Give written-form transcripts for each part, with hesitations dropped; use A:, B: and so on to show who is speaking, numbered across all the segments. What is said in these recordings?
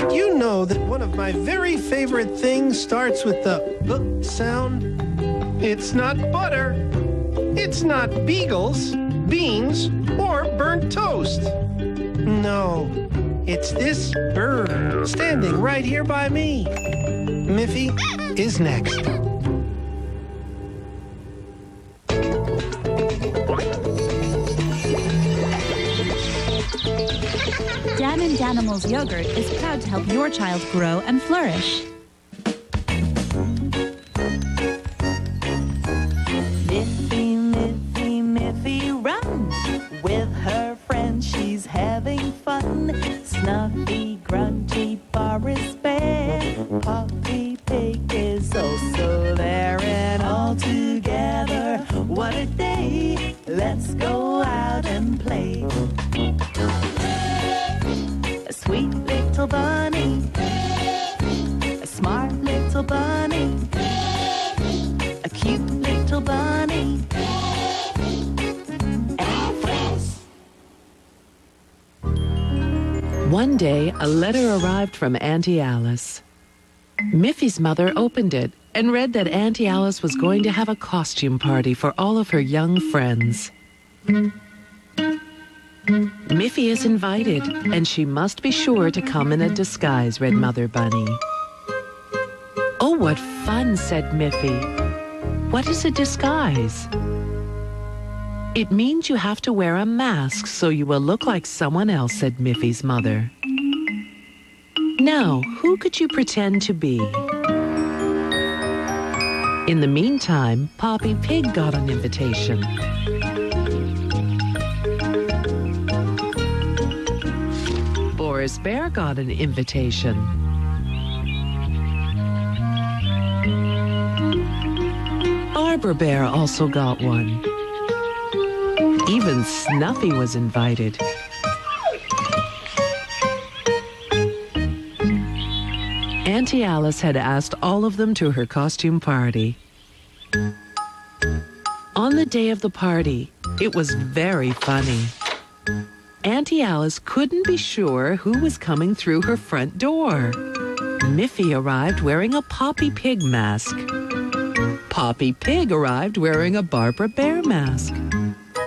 A: Did you know that one of my very favorite things starts with the B sound? It's not butter. It's not beagles, beans, or burnt toast. No, it's this bird standing right here by me. Miffy is next.
B: Dan and Danimals Yogurt is proud to help your child grow and flourish.
C: Miffy, Miffy, Miffy, run! With her friends she's having fun. Snuffy, grungy, Boris Bear, Poppy Pig is also there. And all together, what a day! Let's go out and play. A sweet little bunny, a smart little bunny, a cute little bunny, and friends.
D: One day, a letter arrived from Auntie Alice. Miffy's mother opened it and read that Auntie Alice was going to have a costume party for all of her young friends. Miffy is invited, and she must be sure to come in a disguise, read Mother Bunny. Oh, what fun, said Miffy. What is a disguise? It means you have to wear a mask so you will look like someone else, said Miffy's mother. Now, who could you pretend to be? In the meantime, Poppy Pig got an invitation. Boris Bear got an invitation. Barbara Bear also got one. Even Snuffy was invited. Auntie Alice had asked all of them to her costume party. On the day of the party, it was very funny. Auntie Alice couldn't be sure who was coming through her front door. Miffy arrived wearing a Poppy Pig mask. Poppy Pig arrived wearing a Barbara Bear mask.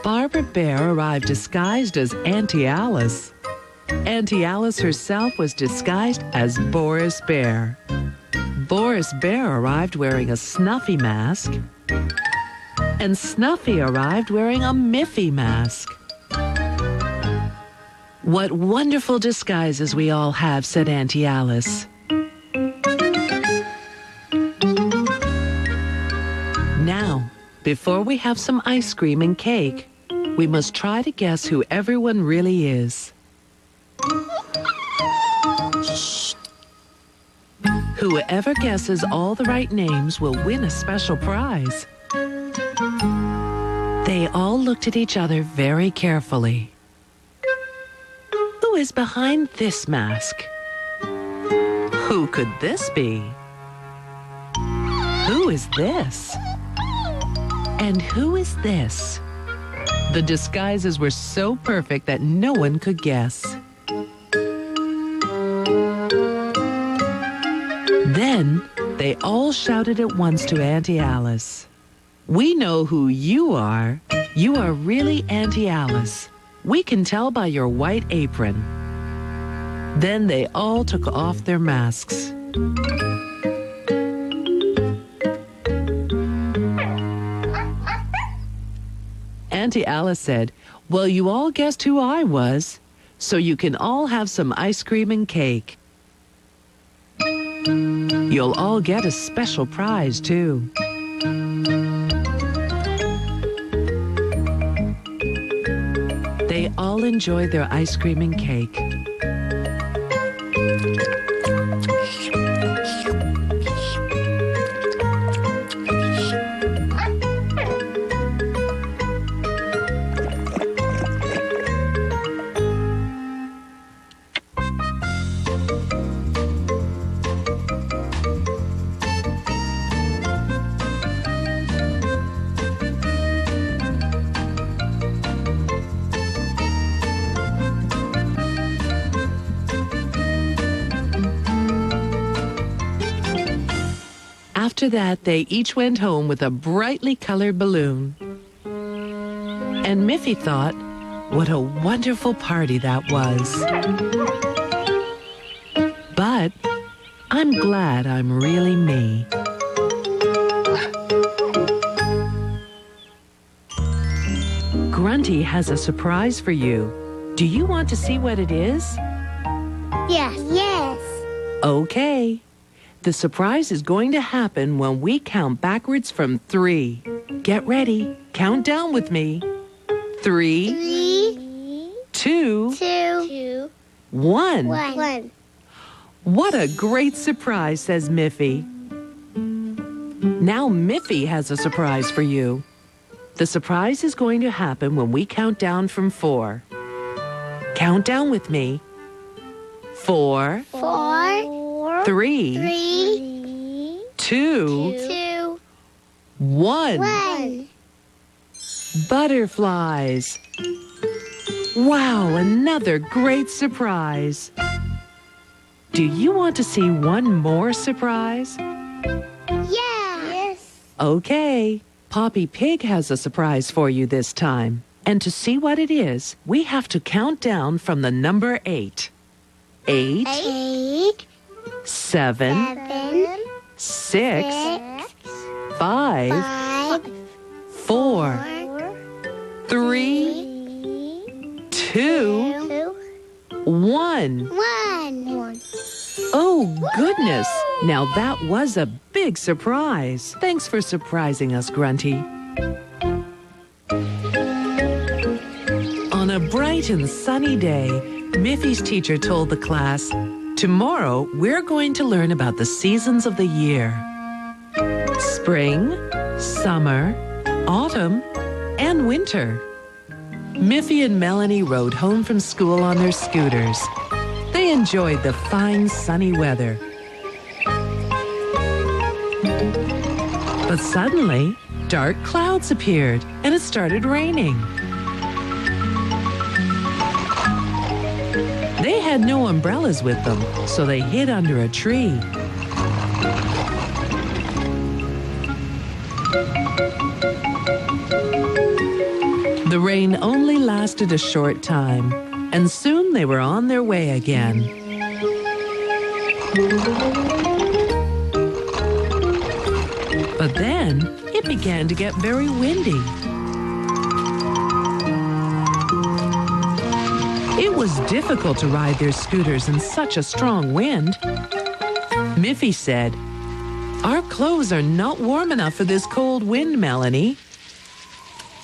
D: Barbara Bear arrived disguised as Auntie Alice. Auntie Alice herself was disguised as Boris Bear. Boris Bear arrived wearing a Snuffy mask. And Snuffy arrived wearing a Miffy mask. What wonderful disguises we all have, said Auntie Alice. Now, before we have some ice cream and cake, we must try to guess who everyone really is. Whoever guesses all the right names will win a special prize. They all looked at each other very carefully. Who is behind this mask? Who could this be? Who is this? And who is this? The disguises were so perfect that no one could guess. Then they all shouted at once to Auntie Alice. We know who you are. You are really Auntie Alice. We can tell by your white apron. Then they all took off their masks. Auntie Alice said, well, you all guessed who I was, so you can all have some ice cream and cake. You'll all get a special prize, too. They all enjoyed their ice cream and cake. After that, they each went home with a brightly colored balloon. And Miffy thought, what a wonderful party that was. But I'm glad I'm really me. Grunty has a surprise for you. Do you want to see what it is?
E: Yes. Yes.
D: Okay. The surprise is going to happen when we count backwards from 3. Get ready. Count down with me. 3, 2, 1.
E: 1.
D: What a great surprise, says Miffy. Now Miffy has a surprise for you. The surprise is going to happen when we count down from 4. Count down with me. 4, 3, 2, 1. Butterflies. Wow, another great surprise. Do you want to see one more surprise?
E: Yes.
D: Okay, Poppy Pig has a surprise for you this time. And to see what it is, we have to count down from the number 8. 8, 7, 6, 5, 4, 3, 2, 1. Oh, goodness. Now that was a big surprise. Thanks for surprising us, Grunty. On a bright and sunny day, Miffy's teacher told the class, tomorrow we're going to learn about the seasons of the year. Spring, summer, autumn, and winter. Miffy and Melanie rode home from school on their scooters. They enjoyed the fine sunny weather. But suddenly, dark clouds appeared and it started raining. They had no umbrellas with them, so they hid under a tree. The rain only lasted a short time, and soon they were on their way again. But then it began to get very windy. It was difficult to ride their scooters in such a strong wind. Miffy said, "Our clothes are not warm enough for this cold wind, Melanie.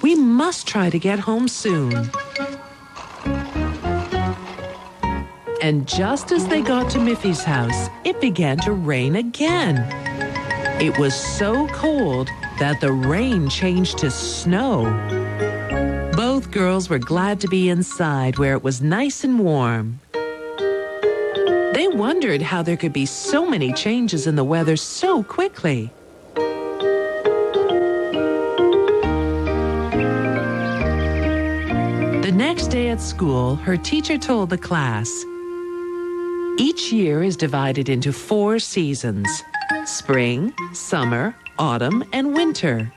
D: We must try to get home soon." And just as they got to Miffy's house, it began to rain again. It was so cold that the rain changed to snow. Both girls were glad to be inside where it was nice and warm. They wondered how there could be so many changes in the weather so quickly. The next day at school, her teacher told the class, each year is divided into 4 seasons: spring, summer, autumn, and winter.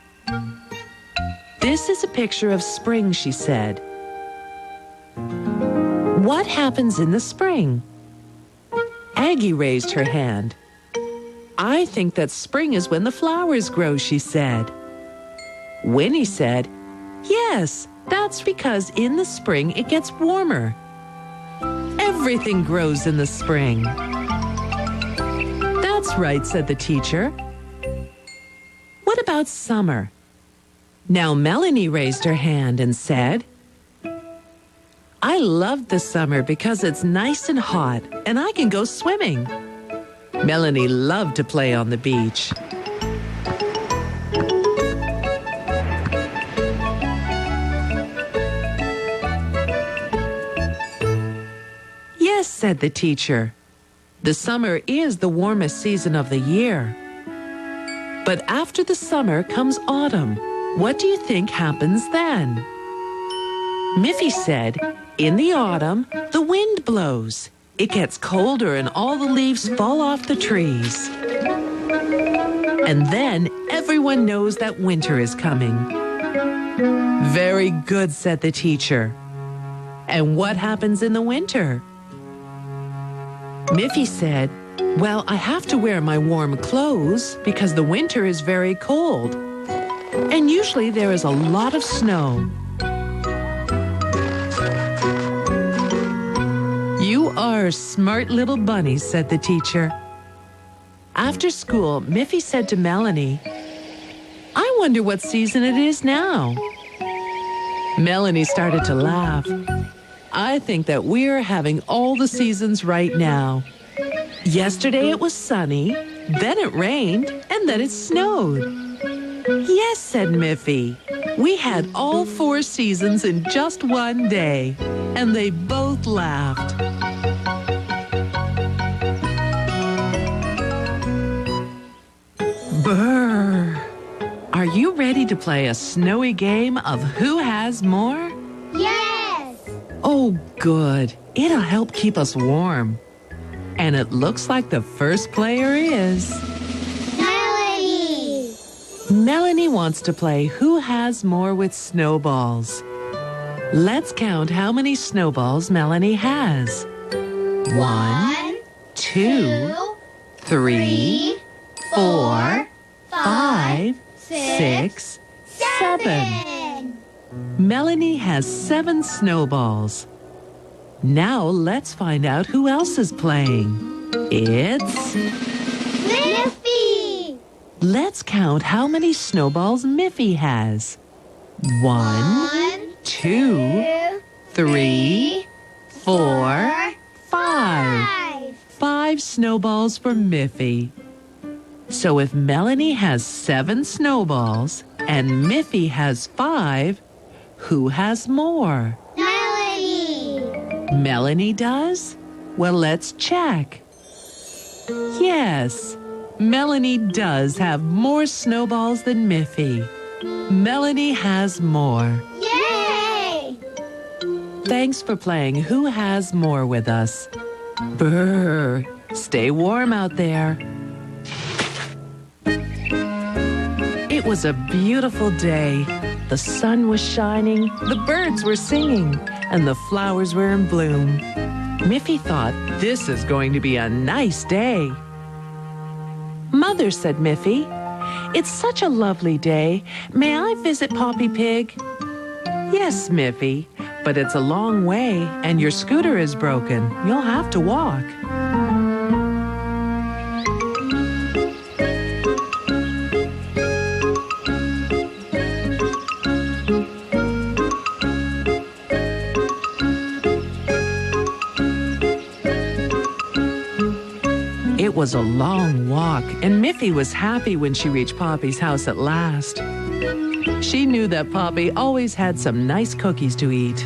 D: This is a picture of spring, she said. What happens in the spring? Aggie raised her hand. I think that spring is when the flowers grow, she said. Winnie said, yes, that's because in the spring it gets warmer. Everything grows in the spring. That's right, said the teacher. What about summer? Now Melanie raised her hand and said, I love the summer because it's nice and hot and I can go swimming. Melanie loved to play on the beach. Yes, said the teacher. The summer is the warmest season of the year. But after the summer comes autumn. What do you think happens then? Miffy said, in the autumn, the wind blows. It gets colder and all the leaves fall off the trees. And then everyone knows that winter is coming. Very good, said the teacher. And what happens in the winter? Miffy said, well, I have to wear my warm clothes because the winter is very cold. And usually there is a lot of snow. You are a smart little bunny, said the teacher. After school, Miffy said to Melanie, I wonder what season it is now. Melanie started to laugh. I think that we're having all the seasons right now. Yesterday it was sunny, then it rained, and then it snowed. Yes, said Miffy. We had all 4 seasons in just one day, and they both laughed. Brr! Are you ready to play a snowy game of Who Has More?
E: Yes!
D: Oh, good. It'll help keep us warm. And it looks like the first player is...
E: Melanie!
D: Melanie wants to play Who Has More with snowballs. Let's count how many snowballs Melanie has. 1, 2, 3, 4, 5, 6, 7. Melanie has 7 snowballs. Now let's find out who else is playing. It's...
E: Miffy!
D: Let's count how many snowballs Miffy has. 1, 2, 3, 4, 5. 5 snowballs for Miffy. So if Melanie has 7 snowballs and Miffy has 5, who has more? Melanie does? Well, let's check. Yes, Melanie does have more snowballs than Miffy. Melanie has more.
E: Yay!
D: Thanks for playing Who Has More with us. Brr, stay warm out there. It was a beautiful day. The sun was shining, the birds were singing, and the flowers were in bloom. Miffy thought, this is going to be a nice day. Mother, said Miffy, it's such a lovely day. May I visit Poppy Pig? Yes, Miffy, but it's a long way, and your scooter is broken. You'll have to walk. It was a long walk, and Miffy was happy when she reached Poppy's house at last. She knew that Poppy always had some nice cookies to eat.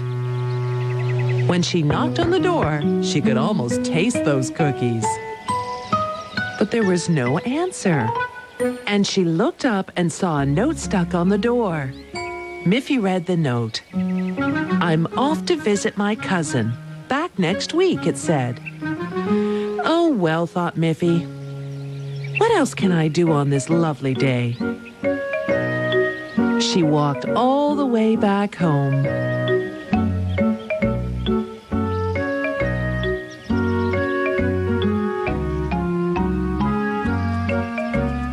D: When she knocked on the door, she could almost taste those cookies. But there was no answer, and she looked up and saw a note stuck on the door. Miffy read the note. I'm off to visit my cousin. Back next week, it said. Oh, well, thought Miffy. What else can I do on this lovely day? She walked all the way back home.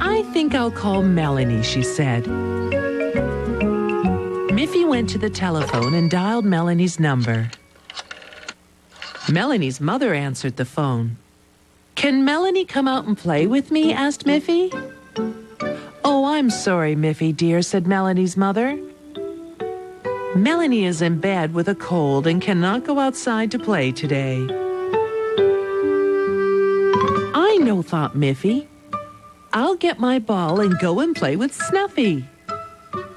D: I think I'll call Melanie, she said. Miffy went to the telephone and dialed Melanie's number. Melanie's mother answered the phone. Can Melanie come out and play with me? Asked Miffy. Oh, I'm sorry, Miffy, dear, said Melanie's mother. Melanie is in bed with a cold and cannot go outside to play today. I know, thought Miffy. I'll get my ball and go and play with Snuffy.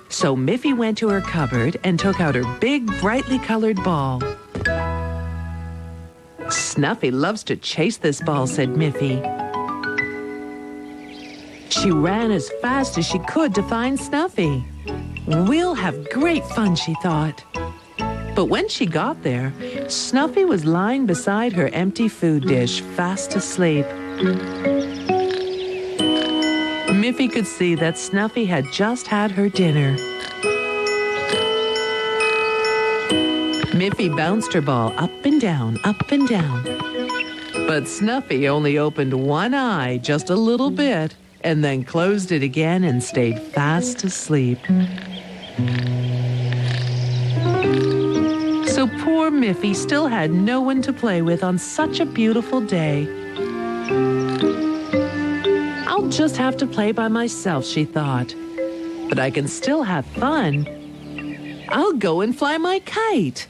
D: So Miffy went to her cupboard and took out her big, brightly colored ball. Snuffy loves to chase this ball, said Miffy. She ran as fast as she could to find Snuffy. We'll have great fun, she thought. But when she got there, Snuffy was lying beside her empty food dish, fast asleep. Miffy could see that Snuffy had just had her dinner. Miffy bounced her ball up and down, up and down. But Snuffy only opened one eye just a little bit and then closed it again and stayed fast asleep. So poor Miffy still had no one to play with on such a beautiful day. I'll just have to play by myself, she thought. But I can still have fun. I'll go and fly my kite.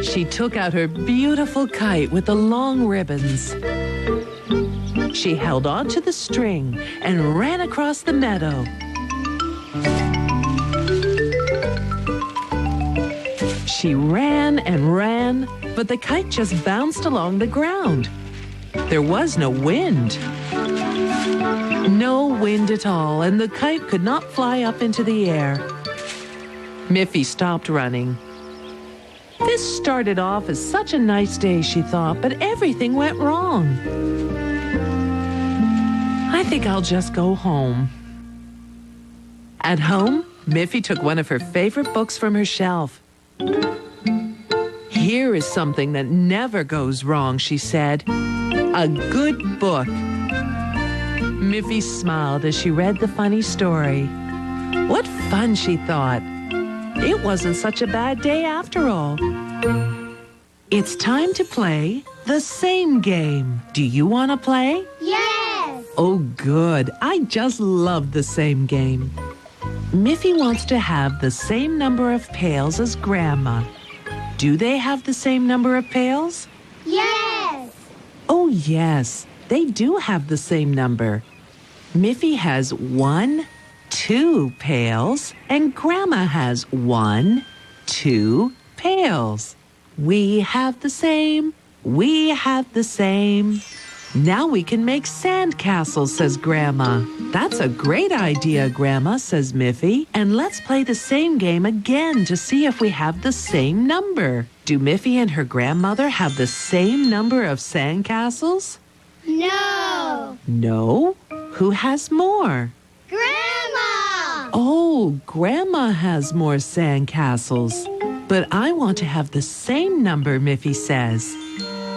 D: She took out her beautiful kite with the long ribbons. She held on to the string and ran across the meadow. She ran and ran, but the kite just bounced along the ground. There was no wind. No wind at all, and the kite could not fly up into the air. Miffy stopped running. This started off as such a nice day, she thought, but everything went wrong. I think I'll just go home. At home, Miffy took one of her favorite books from her shelf. Here is something that never goes wrong, she said. A good book. Miffy smiled as she read the funny story. What fun, she thought. It wasn't such a bad day after all. It's time to play the same game. Do you want to play?
E: Yes.
D: Oh, good. I just love the same game. Miffy wants to have the same number of pails as Grandma. Do they have the same number of pails?
E: Yes.
D: Oh, yes. They do have the same number. Miffy has 1, 2 pails, and Grandma has 1, 2 pails. We have the same. We have the same. Now we can make sand castles, says Grandma. That's a great idea, Grandma, says Miffy. And let's play the same game again to see if we have the same number. Do Miffy and her grandmother have the same number of sand castles?
E: No.
D: No? Who has more?
E: Grandma.
D: Oh, Grandma has more sand castles. But I want to have the same number, Miffy says.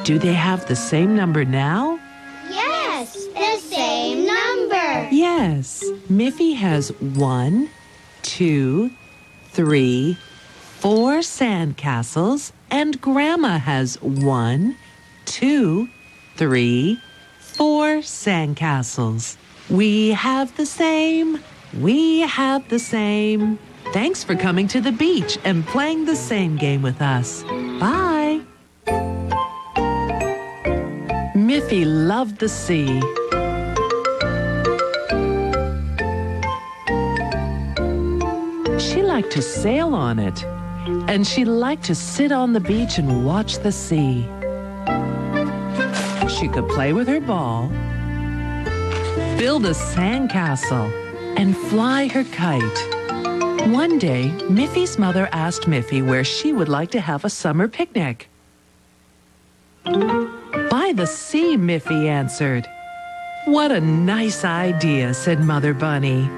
D: Do they have the same number now?
E: Yes, the same number.
D: Yes. Miffy has 1, 2, 3, 4 sand castles, and Grandma has 1, 2, 3, 4 sand castles. We have the same. We have the same. Thanks for coming to the beach and playing the same game with us. Bye. Miffy loved the sea. She liked to sail on it, and she liked to sit on the beach and watch the sea. She could play with her ball, build a sandcastle, and fly her kite. One day, Miffy's mother asked Miffy where she would like to have a summer picnic. By the sea, Miffy answered. What a nice idea, said Mother Bunny.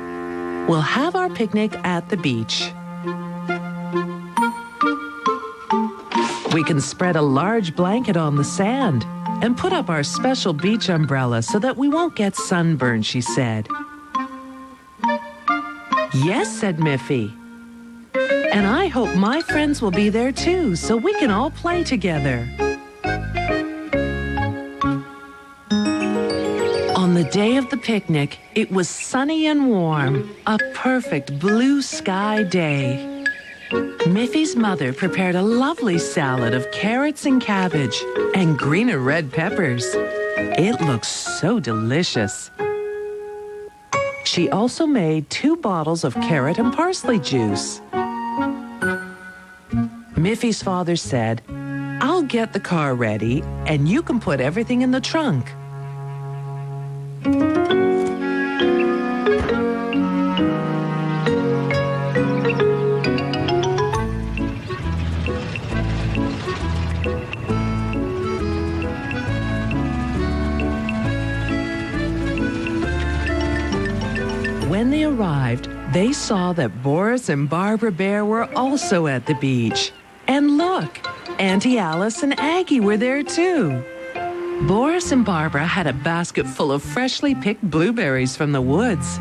D: We'll have our picnic at the beach. We can spread a large blanket on the sand and put up our special beach umbrella so that we won't get sunburned, she said. Yes, said Miffy. And I hope my friends will be there too, so we can all play together. On the day of the picnic, it was sunny and warm, a perfect blue sky day. Miffy's mother prepared a lovely salad of carrots and cabbage and green and red peppers. It looked so delicious. She also made 2 bottles of carrot and parsley juice. Miffy's father said, I'll get the car ready and you can put everything in the trunk. when they arrived, they saw that Boris and Barbara Bear were also at the beach. And look, Auntie Alice and Aggie were there too. Boris and Barbara had a basket full of freshly picked blueberries from the woods.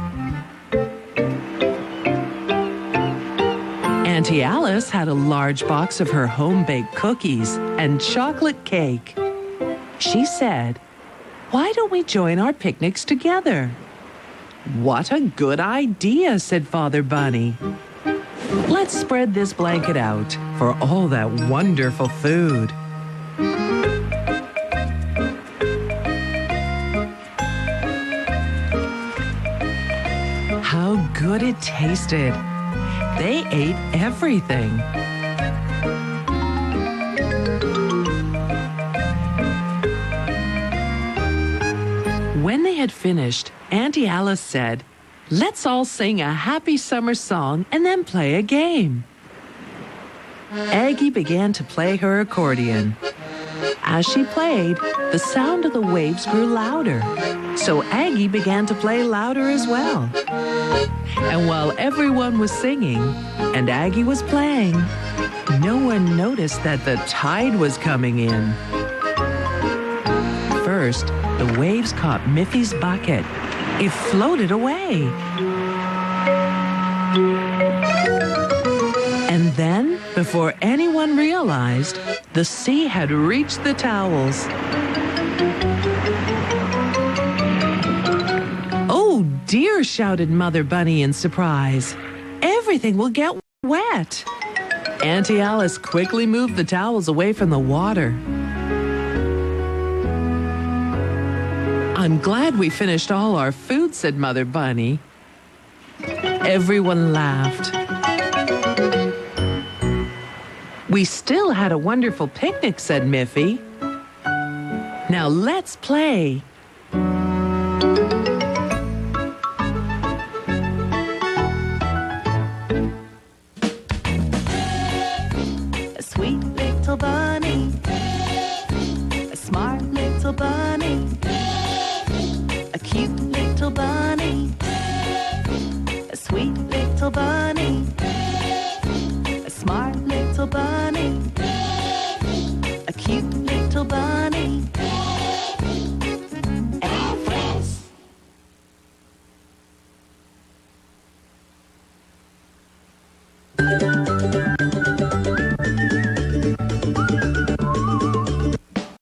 D: Auntie Alice had a large box of her home-baked cookies and chocolate cake. She said, "Why don't we join our picnics together?" "What a good idea," said Father Bunny. "Let's spread this blanket out for all that wonderful food." How good it tasted. They ate everything. When they had finished, Auntie Alice said, "Let's all sing a happy summer song and then play a game." Aggie began to play her accordion. As she played, the sound of the waves grew louder, so Aggie began to play louder as well. And while everyone was singing and Aggie was playing, no one noticed that the tide was coming in. First, the waves caught Miffy's bucket. It floated away. And then, before anyone realized, the sea had reached the towels. "Oh dear," shouted Mother Bunny in surprise. "Everything will get wet." Auntie Alice quickly moved the towels away from the water. "I'm glad we finished all our food," said Mother Bunny. Everyone laughed. "We still had a wonderful picnic," said Miffy. "Now let's play."
C: A sweet little bunny, a smart little bunny, a cute little bunny, a sweet little bunny, a smart little bunny.